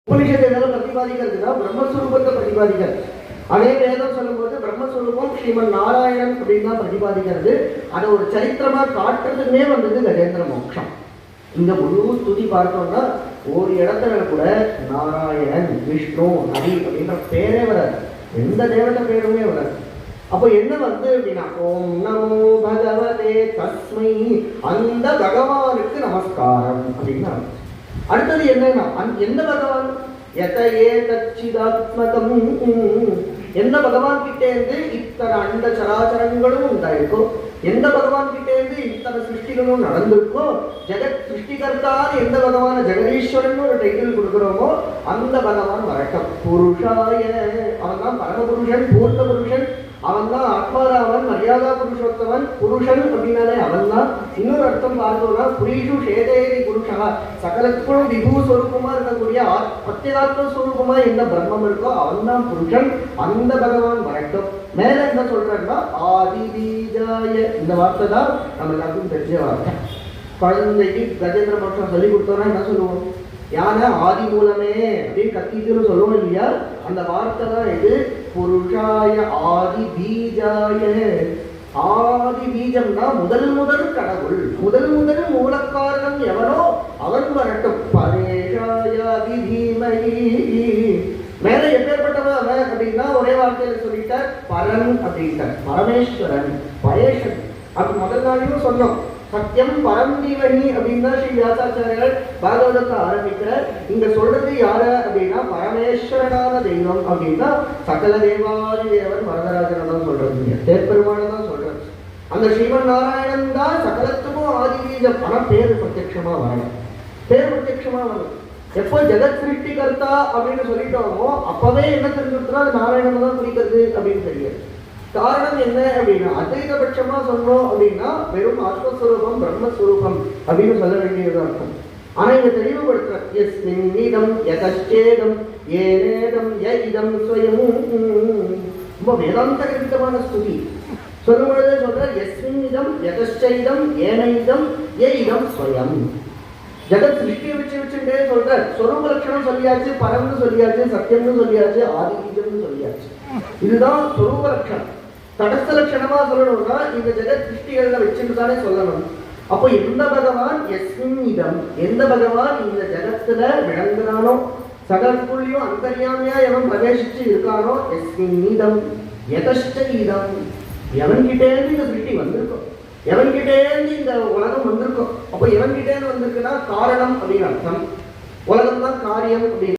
உபனிஷத்து எதெல்லாம் பிரதிபாதிக்கிறதுனா பிரம்மஸ்வரூபத்தை பிரதிபாதிக்கிறது. அதே வேதம் சொல்லும்போது பிரம்மஸ்வரூபம் ஸ்ரீமன் நாராயணன் அப்படின்னு தான் பிரதிபாதிக்கிறது. அதை ஒரு சரித்திரமா காட்டுறதுமே வந்தது கஜேந்திர மோட்சம். இந்த முழு ஸ்துதி பார்த்தோம்னா ஒரு இடத்துல கூட நாராயணன், விஷ்ணு, ஹரி அப்படின்ற பேரே வராது, எந்த தேவதை பேருமே வராது. அப்போ என்ன வந்து அப்படின்னா ஓம் நமோ பகவதே தஸ்மை, அந்த பகவானுக்கு நமஸ்காரம் அப்படின்னா. அடுத்தது என்னன்னா எந்த பகவான், எதையே தச்சிதாத்மகம், எந்த பகவான் கிட்டே இருந்து இத்தனை அண்ட சராச்சரங்களும் உண்டாயிருக்கோ, எந்த பகவான் கிட்டே இருந்து இத்தனை சிருஷ்டிகளும் நடந்திருக்கோ, ஜெகத் சிருஷ்டிகர்த்தான் எந்த பகவான ஜெகதீஸ்வரன் ஒரு டைட்டில் கொடுக்குறோமோ அந்த பகவான் வரட்டும். புருஷாய, அவன் தான் பரமபுருஷன், பூர்ண புருஷன், அவன் தான் ஆத்மாராமன், மரியாதா புருஷோத்தவன். புருஷன் அப்படின்னாலே அவன் தான். இன்னொரு அர்த்தம் பார்த்தோம்னா புரீஷு சேதேரி புருஷா, சகலத்துக்கும் விபூ ஸ்வரூபமா இருக்கக்கூடிய பிரத்யேகாத்ம ஸ்வரூபமா எந்த பிரம்மம் இருக்கோ அவன் தான் புருஷன். அந்த பகவான் வரட்டும். மேல என்ன சொல்றேன்னா ஆதி பீஜாய, இந்த வார்த்தை தான் நம்ம எல்லாருக்கும் தெரிஞ்ச வார்த்தை. குழந்தைக்கு கஜேந்திர மோட்சம் சொல்லி கொடுத்தோம்னா என்ன சொல்லுவோம், யானை ஆதி மூலமே அப்படின்னு கத்திட்டுன்னு சொல்லுவோம் இல்லையா, அந்த வார்த்தை தான் இது. புருஷாய ஆதி பீஜாய, ஆதி பீஜம்னா முதல் கடவுள், முதல் மூலக்காரன் எவனோ அவன் வரட்டும். பரேஷாயாதி தீமஹி, மேல எப்பேற்பட்டவன் அவன் அப்படின்னா ஒரே வார்த்தையில சொல்லிட்டார், பரன் அப்படின்ட்டார், பரமேஸ்வரன், பரேஷன். அப்படி முதல் நாளையும் சொன்னோம். சத்தியம் பரம் தீமஹி அப்படின்னா ஸ்ரீ வியாசாச்சாரியர் பாகவதத்தை ஆரம்பிக்கிறார். இங்க சொல்றது யார அப்படின்னா பரமேஸ்வரனான தெய்வம் அப்படின்னா சகல தேவாதி தேவன் வரதராஜனை தான் சொல்றது, தேப்பெருமான தான் சொல்றது. அந்த ஸ்ரீமன் நாராயணன் தான் சகலத்துக்கும் ஆதி பீஜம். ஆனா பேர் பிரத்யட்சமா வரணும், பேர் பிரத்யட்சமா வரணும். எப்போ ஜெகத் சிருஷ்டிகர்த்தா அப்படின்னு சொல்லிட்டோமோ அப்பவே என்ன தெரிஞ்சுட்டா அது நாராயணன் தான் குறிக்கிறது அப்படின்னு தெரியாது. காரணம் என்ன அப்படின்னா அத்வைதபட்சமா சொன்னோம் அப்படின்னா வெறும் ஆத்மஸ்வரூபம் பிரம்மஸ்வரூபம் அப்படின்னு சொல்ல வேண்டியதா இருக்கும். ஆனா இங்க தெளிவுபடுத்துற எஸ்மின்னிதம் யதச்சேதம் ஏனேதம் யஇதம் ஸ்வயம், ரொம்ப வேதாந்த கருத்தமான ஸ்துதி. சொல்லும் பொழுதே சொல்ற எஸ்மின்னிதம் யதச்சைதம் ஏனைதம் யஇதம் ஸ்வயம். ஜெகத் சிருஷ்டியை வச்சுட்டே சொல்ற சொரூப லட்சணம் சொல்லியாச்சு, பரம்னு சொல்லியாச்சு, சத்தியம்னு சொல்லியாச்சு, ஆதி பீஜம்னு சொல்லியாச்சு. இதுதான் சொரூப லட்சணம். தடஸ்த லட்சணமா சொல்லணும்னா இந்த ஜெகத் சிருஷ்டிகள்ல வச்சுட்டு தானே சொல்லணும். அப்போ எந்த பகவான் எஸ்மின் இதம், எந்த பகவான் இந்த ஜெகத்துல விளங்குறானோ, சகலத்துக்குள்ளயும் அந்தர்யாமியா எவன் பிரவேசிச்சு இருக்கானோ, எஸ்மின் இதம் யதஷ்ட இதம், எவன்கிட்டே இருந்து இந்த சிருஷ்டி வந்திருக்கும், எவன்கிட்டே இருந்து இந்த உலகம் வந்திருக்கும். அப்போ எவன்கிட்டே இருந்து வந்திருக்குன்னா காரணம் அப்படின்னு அர்த்தம், உலகம் தான் காரியம் அப்படின்னு.